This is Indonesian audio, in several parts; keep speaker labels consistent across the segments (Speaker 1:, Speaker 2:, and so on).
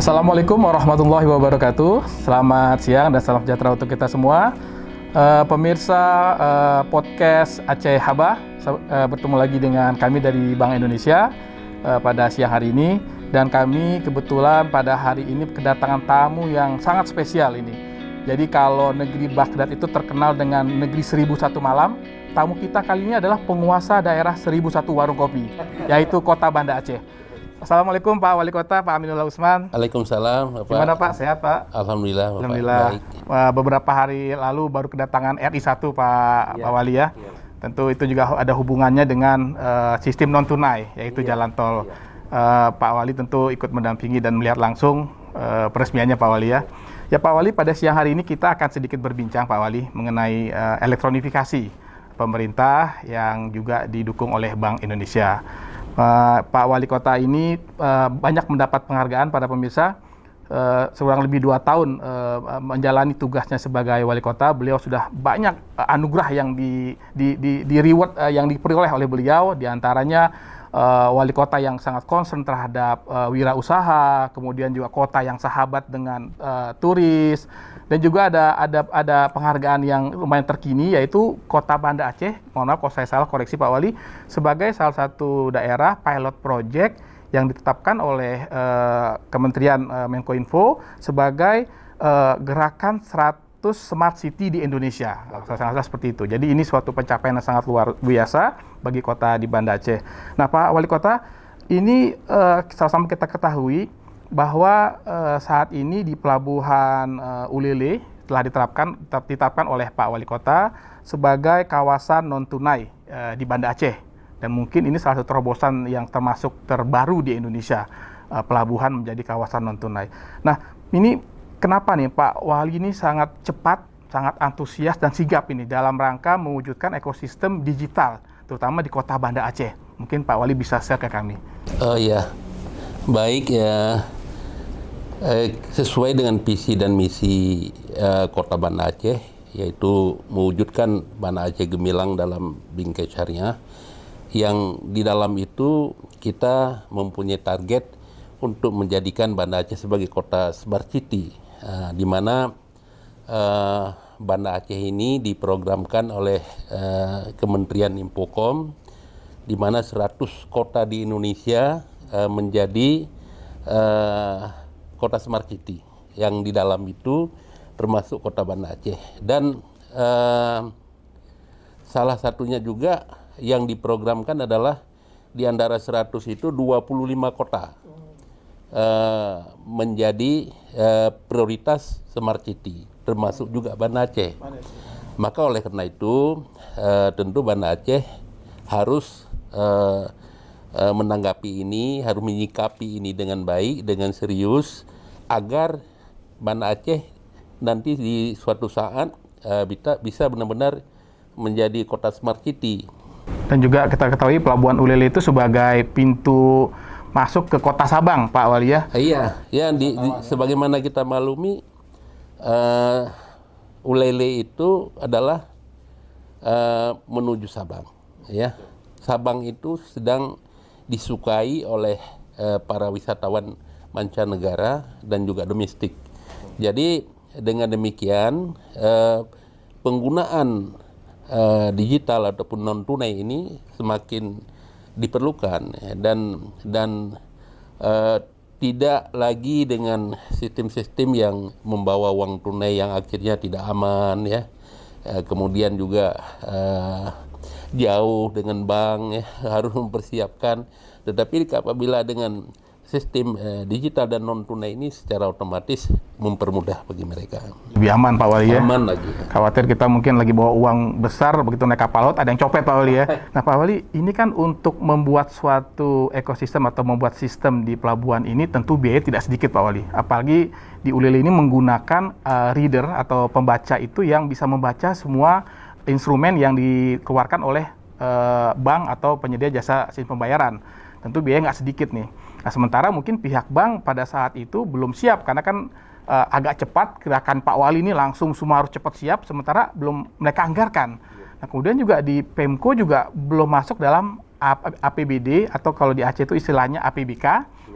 Speaker 1: Assalamualaikum warahmatullahi wabarakatuh. Selamat siang dan salam sejahtera untuk kita semua. Pemirsa podcast Aceh Haba, bertemu lagi dengan kami dari Bank Indonesia pada siang hari ini. Dan kami kebetulan pada hari ini kedatangan tamu yang sangat spesial ini. Jadi kalau negeri Baghdad itu terkenal dengan negeri 1001 malam, tamu kita kali ini adalah penguasa daerah 1001 warung kopi, yaitu Kota Banda Aceh. Assalamualaikum Pak Wali Kota, Pak Aminullah Usman.
Speaker 2: Waalaikumsalam, Bapak.
Speaker 1: Gimana Pak, sehat Pak?
Speaker 2: Alhamdulillah, Bapak.
Speaker 1: Alhamdulillah.
Speaker 2: Baik.
Speaker 1: Beberapa hari lalu baru kedatangan RI1 Pak Wali ya. Tentu itu juga ada hubungannya dengan sistem non tunai, yaitu jalan tol. Pak Wali tentu ikut mendampingi dan melihat langsung peresmiannya Pak Wali ya. Ya Pak Wali, pada siang hari ini kita akan sedikit berbincang Pak Wali mengenai elektronifikasi pemerintah yang juga didukung oleh Bank Indonesia. Pak Wali Kota ini banyak mendapat penghargaan pada pemirsa. Kurang lebih 2 tahun menjalani tugasnya sebagai Wali Kota, beliau sudah banyak anugerah yang di reward yang diperoleh oleh beliau, diantaranya Wali Kota yang sangat concern terhadap wirausaha, kemudian juga kota yang sahabat dengan turis, dan juga ada penghargaan yang lumayan terkini, yaitu Kota Banda Aceh, mohon maaf kalau saya salah, koreksi Pak Wali, sebagai salah satu daerah pilot project yang ditetapkan oleh Kementerian Menkominfo sebagai gerakan 100 Smart City di Indonesia. Sangat seperti itu. Jadi ini suatu pencapaian yang sangat luar biasa bagi kota di Banda Aceh. Nah Pak Wali Kota, ini sama-sama kita ketahui bahwa saat ini di Pelabuhan Ulele telah ditetapkan oleh Pak Wali Kota sebagai kawasan non-tunai di Banda Aceh. Dan mungkin ini salah satu terobosan yang termasuk terbaru di Indonesia, pelabuhan menjadi kawasan non-tunai. Nah, ini kenapa nih Pak Wali ini sangat cepat, sangat antusias dan sigap ini dalam rangka mewujudkan ekosistem digital, terutama di kota Banda Aceh. Mungkin Pak Wali bisa share ke kami.
Speaker 2: Oh ya, baik ya. Sesuai dengan visi dan misi Kota Banda Aceh, yaitu mewujudkan Banda Aceh gemilang dalam bingkai syariah, yang di dalam itu kita mempunyai target untuk menjadikan Banda Aceh sebagai kota Smart City, di mana Banda Aceh ini diprogramkan oleh Kementerian Infocom, di mana 100 kota di Indonesia menjadi kota Smart City, yang di dalam itu termasuk kota Banda Aceh. Dan salah satunya juga yang diprogramkan adalah di antara 100 itu 25 kota menjadi prioritas Smart City, termasuk juga Banda Aceh. Maka oleh karena itu tentu Banda Aceh harus menanggapi ini, harus menyikapi ini dengan baik, dengan serius, agar Banda Aceh nanti di suatu saat bisa benar-benar menjadi kota Smart City.
Speaker 1: Dan juga kita ketahui Pelabuhan Ulele itu sebagai pintu masuk ke Kota Sabang, Pak Wali ya?
Speaker 2: Iya, ya sebagaimana kita maklumi, Ulele itu adalah menuju Sabang. Ya, Sabang itu sedang disukai oleh para wisatawan mancanegara dan juga domestik. Jadi dengan demikian penggunaan digital ataupun non tunai ini semakin diperlukan, dan tidak lagi dengan sistem-sistem yang membawa uang tunai yang akhirnya tidak aman ya, kemudian juga jauh dengan bank ya, harus mempersiapkan. Tetapi apabila dengan sistem digital dan non tunai ini secara otomatis mempermudah bagi mereka.
Speaker 1: Lebih aman Pak Wali ya?
Speaker 2: Aman lagi.
Speaker 1: Khawatir kita mungkin lagi bawa uang besar, begitu naik kapal laut ada yang copet Pak Wali ya. Nah Pak Wali, ini kan untuk membuat suatu ekosistem atau membuat sistem di pelabuhan ini tentu biaya tidak sedikit Pak Wali. Apalagi di Ulele ini menggunakan reader atau pembaca itu yang bisa membaca semua instrumen yang dikeluarkan oleh bank atau penyedia jasa sistem pembayaran. Tentu biaya nggak sedikit nih. Nah, sementara mungkin pihak bank pada saat itu belum siap, karena kan agak cepat gerakan Pak Wali ini langsung semua harus cepat siap, sementara belum mereka anggarkan. Nah, kemudian juga di Pemko juga belum masuk dalam APBD atau kalau di Aceh itu istilahnya APBK,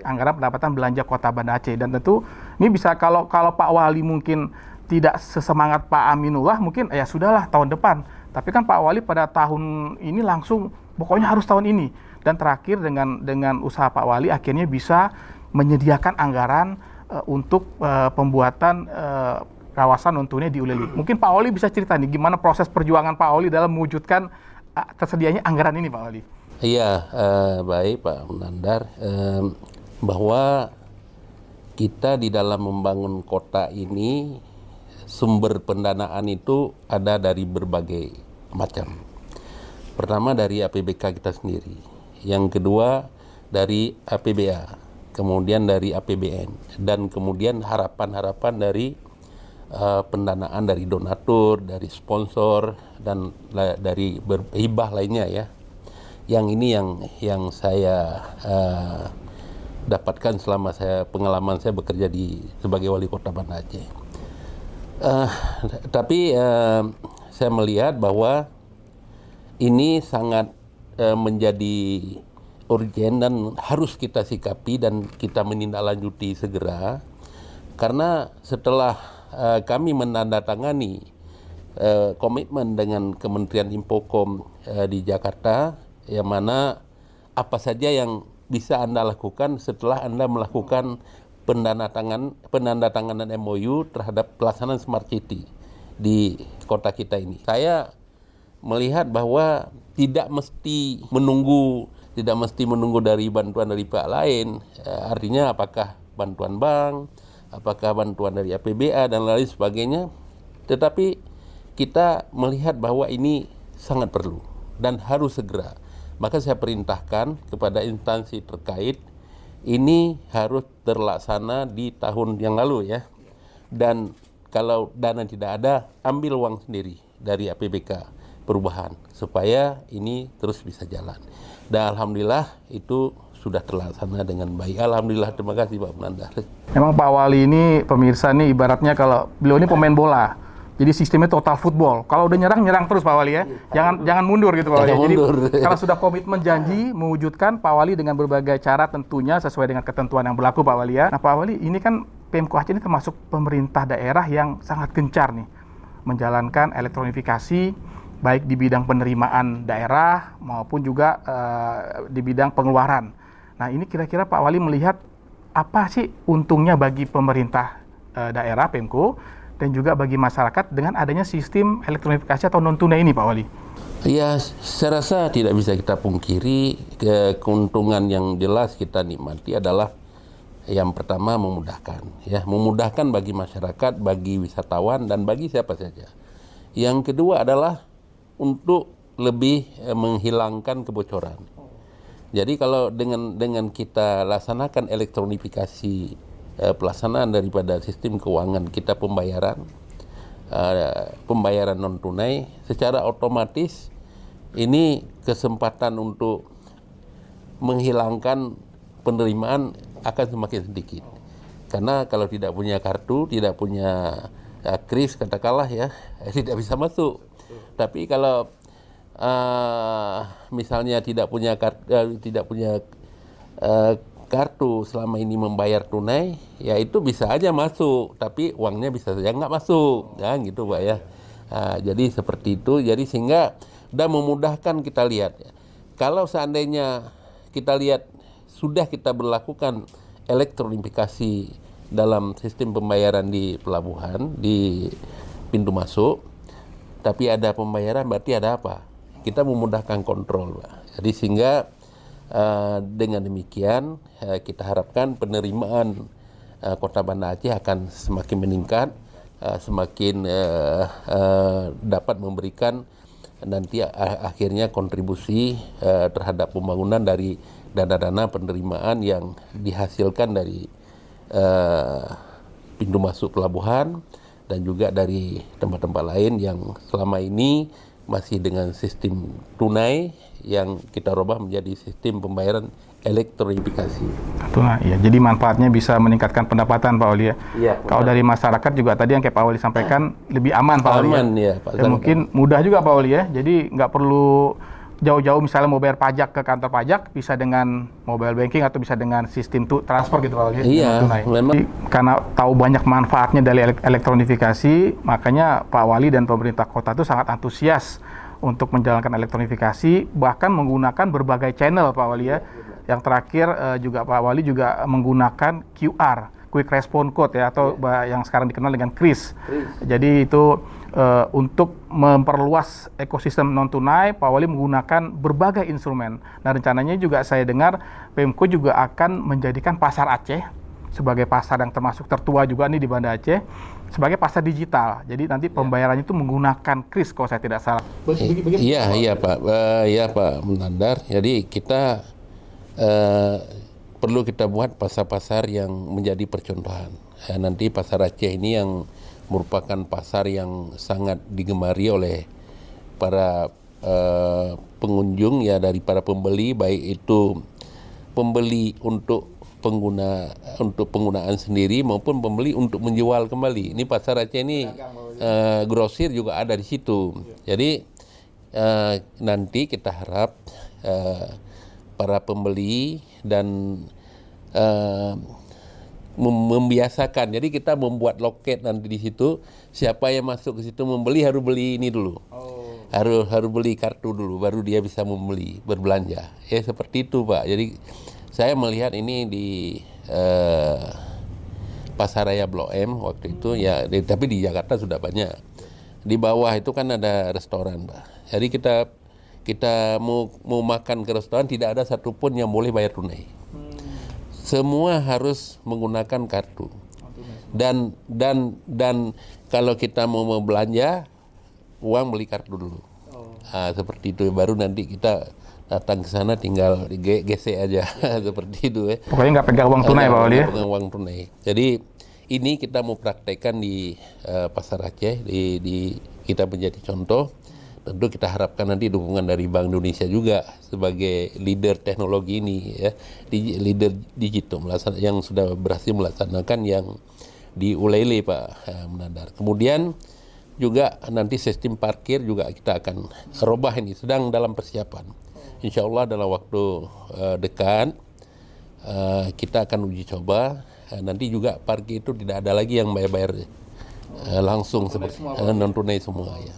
Speaker 1: Anggaran Pendapatan Belanja Kota Banda Aceh. Dan tentu ini bisa kalau Pak Wali mungkin tidak sesemangat Pak Aminullah, mungkin ya sudahlah tahun depan. Tapi kan Pak Wali pada tahun ini langsung pokoknya harus tahun ini. Dan terakhir dengan usaha Pak Wali akhirnya bisa menyediakan anggaran untuk pembuatan kawasan non tunai di Uleli. Mungkin Pak Wali bisa cerita nih gimana proses perjuangan Pak Wali dalam mewujudkan tersedianya anggaran ini, Pak Wali.
Speaker 2: Iya, baik Pak Nandar, bahwa kita di dalam membangun kota ini sumber pendanaan itu ada dari berbagai macam. Pertama dari APBK kita sendiri, yang kedua dari APBA, kemudian dari APBN, dan kemudian harapan-harapan dari pendanaan dari donatur, dari sponsor, dan dari hibah lainnya ya. Yang ini yang saya dapatkan selama pengalaman saya bekerja sebagai wali kota Banda Aceh. Tapi saya melihat bahwa ini sangat menjadi urgen dan harus kita sikapi dan kita menindaklanjuti segera, karena setelah kami menandatangani komitmen dengan Kementerian Infocom di Jakarta, yang mana apa saja yang bisa Anda lakukan setelah Anda melakukan penandatanganan MOU terhadap pelaksanaan Smart City di kota kita ini. Saya melihat bahwa tidak mesti menunggu dari bantuan dari pihak lain, artinya apakah bantuan bank, apakah bantuan dari APBA dan lain sebagainya, tetapi kita melihat bahwa ini sangat perlu dan harus segera. Maka saya perintahkan kepada instansi terkait, ini harus terlaksana di tahun yang lalu ya. Dan kalau dana tidak ada, ambil uang sendiri dari APBK perubahan supaya ini terus bisa jalan. Dan alhamdulillah itu sudah terlaksana dengan baik. Alhamdulillah, terima kasih Pak Nandar.
Speaker 1: Memang Pak Wali ini pemirsa nih ibaratnya kalau beliau ini pemain bola. Jadi sistemnya total football. Kalau udah nyerang terus Pak Wali ya. Jangan mundur gitu Pak Wali. Jadi kalau sudah komitmen janji mewujudkan, Pak Wali dengan berbagai cara tentunya sesuai dengan ketentuan yang berlaku Pak Wali ya. Nah Pak Wali, ini kan Pemko Aceh ini termasuk pemerintah daerah yang sangat gencar nih menjalankan elektronifikasi baik di bidang penerimaan daerah maupun juga di bidang pengeluaran. Nah ini kira-kira Pak Wali melihat apa sih untungnya bagi pemerintah daerah Pemko dan juga bagi masyarakat dengan adanya sistem elektronifikasi atau non tunai ini Pak Wali?
Speaker 2: Ya, saya rasa tidak bisa kita pungkiri keuntungan yang jelas kita nikmati adalah yang pertama memudahkan bagi masyarakat, bagi wisatawan dan bagi siapa saja. Yang kedua adalah untuk lebih menghilangkan kebocoran. Jadi kalau dengan kita laksanakan elektronifikasi pelaksanaan daripada sistem keuangan kita pembayaran non tunai, secara otomatis ini kesempatan untuk menghilangkan penerimaan akan semakin sedikit. Karena kalau tidak punya kartu, tidak punya kris katakanlah ya, tidak bisa masuk. Tapi kalau misalnya tidak punya kartu selama ini membayar tunai, ya itu bisa aja masuk, tapi uangnya bisa saja nggak masuk, ya gitu Pak ya. Jadi seperti itu, jadi sehingga udah memudahkan kita lihat. Kalau seandainya kita lihat sudah kita berlakukan elektronifikasi dalam sistem pembayaran di pelabuhan, di pintu masuk, tapi ada pembayaran berarti ada apa? Kita memudahkan kontrol, Pak. Jadi sehingga dengan demikian kita harapkan penerimaan Kota Banda Aceh akan semakin meningkat, semakin dapat memberikan nanti akhirnya kontribusi terhadap pembangunan dari dana-dana penerimaan yang dihasilkan dari pintu masuk pelabuhan dan juga dari tempat-tempat lain yang selama ini masih dengan sistem tunai yang kita rubah menjadi sistem pembayaran elektronifikasi.
Speaker 1: Nah, iya. Jadi manfaatnya bisa meningkatkan pendapatan Pak Wali ya. Iya. Kalau dari masyarakat juga tadi yang kayak Pak Wali sampaikan lebih aman Pak Wali.
Speaker 2: Aman ya Pak.
Speaker 1: Dan mungkin mudah juga Pak Wali ya. Jadi nggak perlu jauh-jauh misalnya mau bayar pajak ke kantor pajak bisa dengan mobile banking atau bisa dengan sistem transfer gitu Pak Wali.
Speaker 2: Iya, memang.
Speaker 1: Jadi, karena tahu banyak manfaatnya dari elektronifikasi, makanya Pak Wali dan pemerintah kota itu sangat antusias untuk menjalankan elektronifikasi, bahkan menggunakan berbagai channel Pak Wali ya. Yang terakhir juga Pak Wali juga menggunakan QR, Quick Response Code ya, atau yang sekarang dikenal dengan KRIS. Jadi itu untuk memperluas ekosistem non tunai, Pak Wali menggunakan berbagai instrumen. Nah, rencananya juga saya dengar Pemko juga akan menjadikan pasar Aceh sebagai pasar yang termasuk tertua juga nih di Banda Aceh sebagai pasar digital. Jadi nanti pembayarannya itu menggunakan KRIS kalau saya tidak salah.
Speaker 2: Iya Pak, iya Pak Menandar. Jadi kita perlu kita buat pasar-pasar yang menjadi percontohan. Nanti pasar Aceh ini yang merupakan pasar yang sangat digemari oleh para pengunjung ya, dari para pembeli, baik itu pembeli untuk penggunaan sendiri maupun pembeli untuk menjual kembali. Ini pasar Aceh ini grosir juga ada di situ. Jadi nanti kita harap para pembeli dan membiasakan. Jadi kita membuat loket nanti di situ. Siapa yang masuk ke situ membeli harus beli ini dulu. Harus beli kartu dulu, baru dia bisa membeli, berbelanja. Ya seperti itu Pak. Jadi saya melihat ini di Pasaraya Blok M waktu itu ya, tapi di Jakarta sudah banyak. Di bawah itu kan ada restoran Pak. Jadi kita mau makan ke restoran, tidak ada satupun yang boleh bayar tunai. Semua harus menggunakan kartu. Dan kalau kita mau belanja, uang beli kartu dulu. Seperti itu, baru nanti kita datang ke sana tinggal gesek aja. Seperti itu ya.
Speaker 1: Pokoknya nggak pegang uang tunai Pak Wali ya?
Speaker 2: Pegang uang tunai. Jadi ini kita mau praktekkan di Pasar Aceh, kita menjadi contoh. Tentu kita harapkan nanti dukungan dari Bank Indonesia juga sebagai leader teknologi ini ya, leader digital yang sudah berhasil melaksanakan yang di Ulele Pak Menandar. Kemudian juga nanti sistem parkir juga kita akan robah, ini sedang dalam persiapan. Insya Allah dalam waktu dekat kita akan uji coba. Nanti juga parkir itu tidak ada lagi yang bayar langsung seperti non tunai semua ya.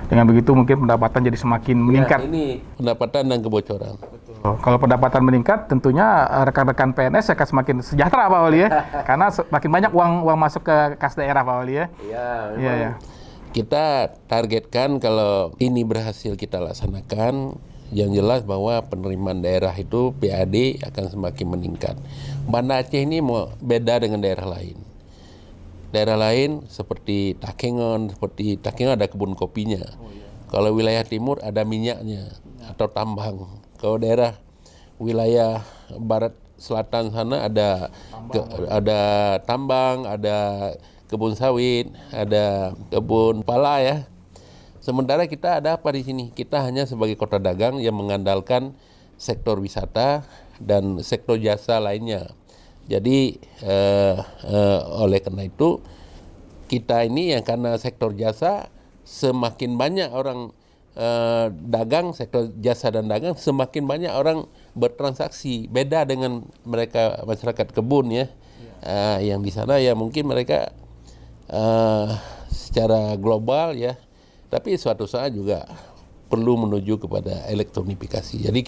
Speaker 1: Dengan begitu mungkin pendapatan jadi semakin meningkat.
Speaker 2: Ya, ini pendapatan dan kebocoran.
Speaker 1: Betul. Kalau pendapatan meningkat, tentunya rekan-rekan PNS akan semakin sejahtera Pak Wali ya, karena makin banyak uang masuk ke kas daerah Pak Wali ya. Iya.
Speaker 2: Kita targetkan kalau ini berhasil kita laksanakan, yang jelas bahwa penerimaan daerah itu PAD akan semakin meningkat. Banda Aceh ini beda dengan daerah lain. Daerah lain seperti Takengon ada kebun kopinya. Kalau wilayah timur ada minyaknya atau tambang. Kalau daerah wilayah barat selatan sana ada tambang, ada kebun sawit, ada kebun pala ya. Sementara kita ada apa di sini? Kita hanya sebagai kota dagang yang mengandalkan sektor wisata dan sektor jasa lainnya. Jadi oleh karena itu kita ini yang karena sektor jasa, semakin banyak orang dagang, sektor jasa dan dagang, semakin banyak orang bertransaksi. Beda dengan mereka masyarakat kebun ya, yang di sana ya mungkin mereka secara global ya, tapi suatu saat juga perlu menuju kepada elektronifikasi. Jadi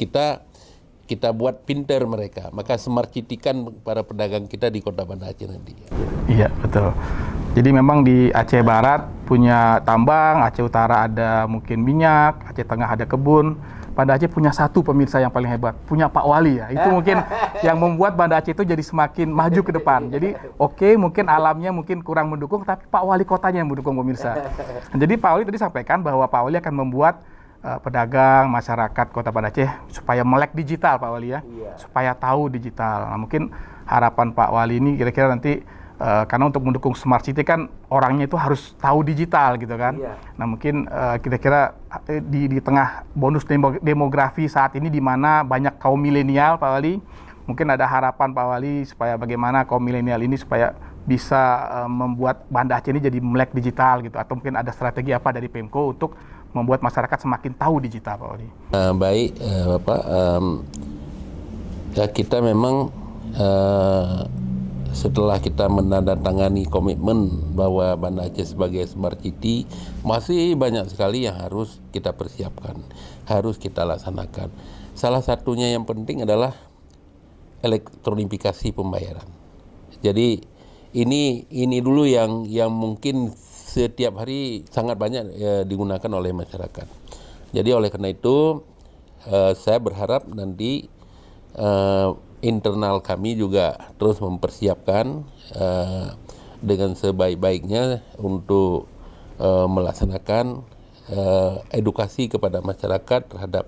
Speaker 2: kita buat pinter mereka, maka smart city kan para pedagang kita di Kota Banda Aceh nanti.
Speaker 1: Iya, betul. Jadi memang di Aceh Barat punya tambang, Aceh Utara ada mungkin minyak, Aceh Tengah ada kebun. Banda Aceh punya satu pemirsa yang paling hebat, punya Pak Wali ya. Itu mungkin yang membuat Banda Aceh itu jadi semakin maju ke depan. Jadi mungkin alamnya mungkin kurang mendukung, tapi Pak Wali kotanya yang mendukung pemirsa. Jadi Pak Wali tadi sampaikan bahwa Pak Wali akan membuat pedagang, masyarakat Kota Banda Aceh supaya melek digital Pak Wali ya, supaya tahu digital. Nah, mungkin harapan Pak Wali ini kira-kira nanti karena untuk mendukung smart city kan orangnya itu harus tahu digital gitu kan. Nah mungkin kira-kira di tengah bonus demografi saat ini di mana banyak kaum milenial Pak Wali, mungkin ada harapan Pak Wali supaya bagaimana kaum milenial ini supaya bisa membuat Banda Aceh ini jadi melek digital gitu, atau mungkin ada strategi apa dari Pemko untuk membuat masyarakat semakin tahu digital, Pak Wali?
Speaker 2: Baik, Bapak. Ya, kita memang setelah kita menandatangani komitmen bahwa Banda Aceh sebagai Smart City, masih banyak sekali yang harus kita persiapkan, harus kita laksanakan. Salah satunya yang penting adalah elektronifikasi pembayaran. Jadi ini dulu yang mungkin setiap hari sangat banyak digunakan oleh masyarakat. Jadi oleh karena itu saya berharap nanti internal kami juga terus mempersiapkan dengan sebaik-baiknya untuk melaksanakan edukasi kepada masyarakat terhadap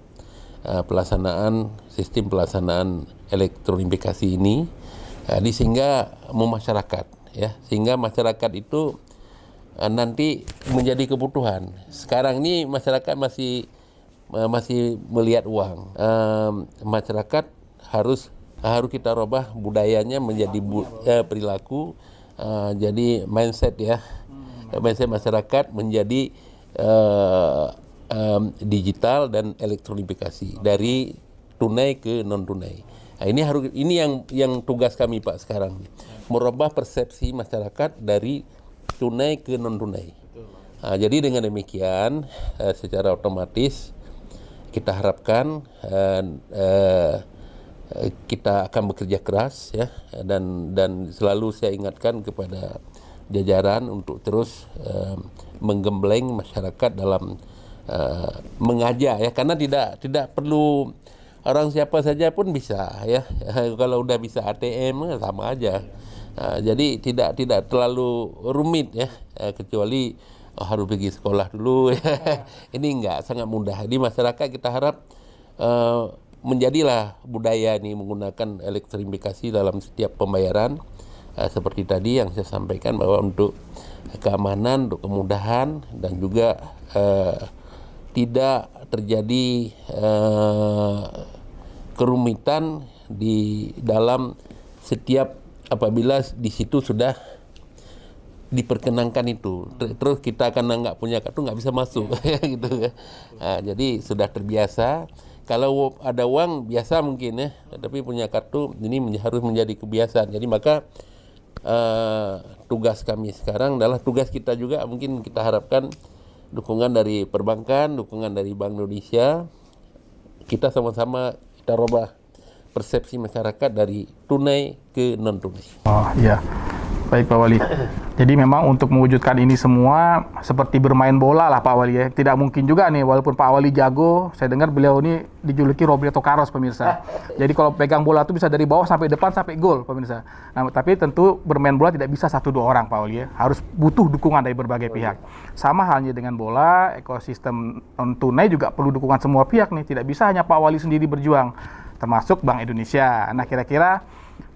Speaker 2: sistem pelaksanaan elektronifikasi ini, sehingga memasyarakat, ya, sehingga masyarakat itu nanti menjadi kebutuhan. Sekarang ini masyarakat masih melihat uang. Masyarakat harus kita rubah budayanya menjadi perilaku, jadi mindset, ya, mindset masyarakat menjadi digital dan elektronifikasi dari tunai ke non tunai. Nah, ini yang tugas kami, Pak, sekarang, merubah persepsi masyarakat dari tunai ke non tunai. Nah, jadi dengan demikian secara otomatis kita harapkan kita akan bekerja keras, ya, dan selalu saya ingatkan kepada jajaran untuk terus menggembleng masyarakat dalam mengajak, ya, karena tidak perlu orang siapa saja pun bisa, ya. Kalau udah bisa ATM sama aja. Jadi tidak terlalu rumit, ya, kecuali harus pergi sekolah dulu. Ini enggak, sangat mudah. Di masyarakat kita harap menjadilah budaya ini menggunakan elektronifikasi dalam setiap pembayaran, seperti tadi yang saya sampaikan bahwa untuk keamanan, untuk kemudahan, dan juga tidak terjadi kerumitan di dalam setiap apabila di situ sudah diperkenankan itu, terus kita akan nggak punya kartu nggak bisa masuk, gitu, ya. Jadi sudah terbiasa. Kalau ada uang biasa mungkin, ya, tapi punya kartu ini harus menjadi kebiasaan. Jadi maka tugas kami sekarang adalah tugas kita juga, mungkin kita harapkan dukungan dari perbankan, dukungan dari Bank Indonesia. Kita sama-sama kita rubah persepsi masyarakat dari tunai ke non tunai.
Speaker 1: Oh iya, baik Pak Wali. Jadi memang untuk mewujudkan ini semua seperti bermain bola lah Pak Wali, ya. Tidak mungkin juga nih, walaupun Pak Wali jago, saya dengar beliau ini dijuluki Roberto Carlos, pemirsa. Jadi kalau pegang bola itu bisa dari bawah sampai depan sampai gol, pemirsa. Nah, tapi tentu bermain bola tidak bisa 1-2 orang Pak Wali, ya. Harus butuh dukungan dari berbagai pihak. Sama halnya dengan bola, ekosistem non tunai juga perlu dukungan semua pihak nih. Tidak bisa hanya Pak Wali sendiri berjuang, termasuk Bank Indonesia. Nah, kira-kira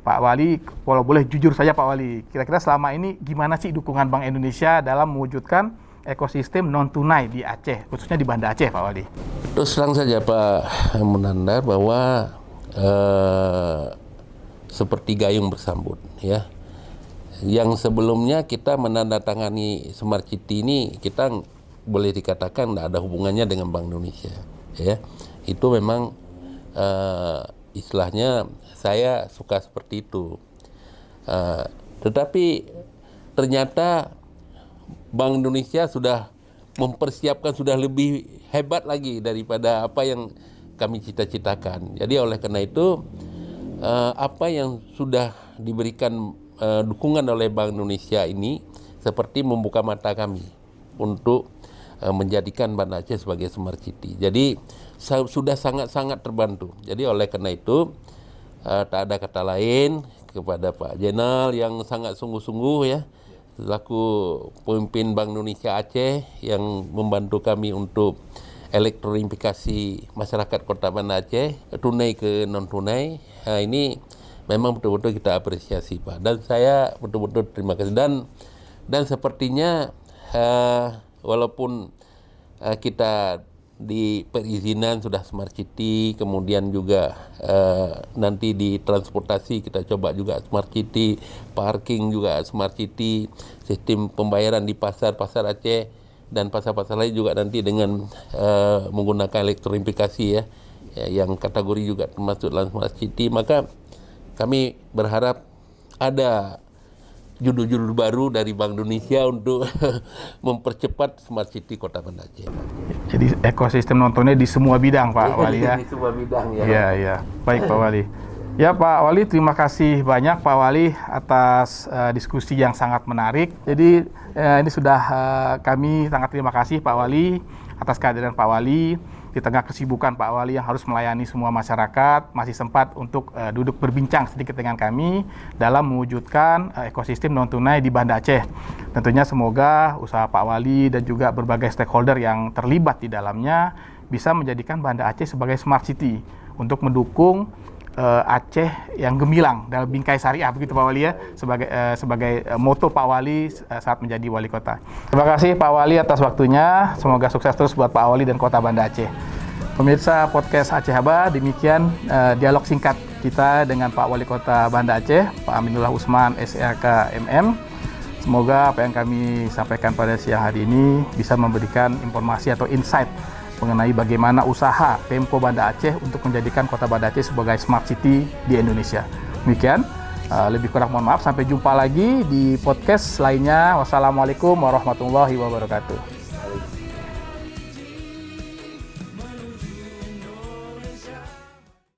Speaker 1: Pak Wali, kalau boleh jujur saja Pak Wali, kira-kira selama ini gimana sih dukungan Bank Indonesia dalam mewujudkan ekosistem non-tunai di Aceh, khususnya di Banda Aceh, Pak Wali?
Speaker 2: Terus terang saja Pak Munandar bahwa seperti gayung bersambut, ya. Yang sebelumnya kita menandatangani Smart City ini, kita boleh dikatakan tidak ada hubungannya dengan Bank Indonesia, ya. Itu memang istilahnya saya suka seperti itu. Tetapi ternyata Bank Indonesia sudah mempersiapkan, sudah lebih hebat lagi daripada apa yang kami cita-citakan. Jadi oleh karena itu apa yang sudah diberikan dukungan oleh Bank Indonesia ini seperti membuka mata kami untuk menjadikan Banda Aceh sebagai Smart City. Jadi sudah sangat-sangat terbantu. Jadi oleh karena itu tak ada kata lain kepada Pak Jenal yang sangat sungguh-sungguh, ya, selaku pemimpin Bank Indonesia Aceh yang membantu kami untuk elektronifikasi masyarakat Kota Banda Aceh tunai ke non tunai. Nah, ini memang betul-betul kita apresiasi, Pak, dan saya betul-betul terima kasih. Dan sepertinya walaupun kita di perizinan sudah Smart City, kemudian juga nanti di transportasi kita coba juga Smart City, parking juga Smart City, sistem pembayaran di pasar Aceh dan pasar-pasar lain juga nanti dengan menggunakan elektronifikasi ya, yang kategori juga termasuk dalam Smart City, maka kami berharap ada judul-judul baru dari Bank Indonesia untuk mempercepat Smart City Kota Banda Aceh.
Speaker 1: Jadi ekosistem nontonnya di semua bidang, Pak Wali ya.
Speaker 2: Di semua bidang ya.
Speaker 1: Iya, iya. Baik Pak Wali. Ya Pak Wali, terima kasih banyak Pak Wali atas diskusi yang sangat menarik. Jadi ini sudah kami sangat terima kasih Pak Wali atas kehadiran Pak Wali. Di tengah kesibukan Pak Wali yang harus melayani semua masyarakat, masih sempat untuk duduk berbincang sedikit dengan kami dalam mewujudkan ekosistem non-tunai di Banda Aceh. Tentunya semoga usaha Pak Wali dan juga berbagai stakeholder yang terlibat di dalamnya bisa menjadikan Banda Aceh sebagai smart city untuk mendukung Aceh yang gemilang dalam bingkai syariah, begitu Pak Wali ya, sebagai moto Pak Wali saat menjadi wali kota. Terima kasih Pak Wali atas waktunya. Semoga sukses terus buat Pak Wali dan Kota Banda Aceh. Pemirsa podcast Aceh Haba, demikian dialog singkat kita dengan Pak Wali Kota Banda Aceh, Pak Aminullah Usman, SEK MM. Semoga apa yang kami sampaikan pada siang hari ini bisa memberikan informasi atau insight mengenai bagaimana usaha Pemko Banda Aceh untuk menjadikan Kota Banda Aceh sebagai smart city di Indonesia. Demikian, lebih kurang mohon maaf. Sampai jumpa lagi di podcast lainnya. Wassalamualaikum warahmatullahi wabarakatuh.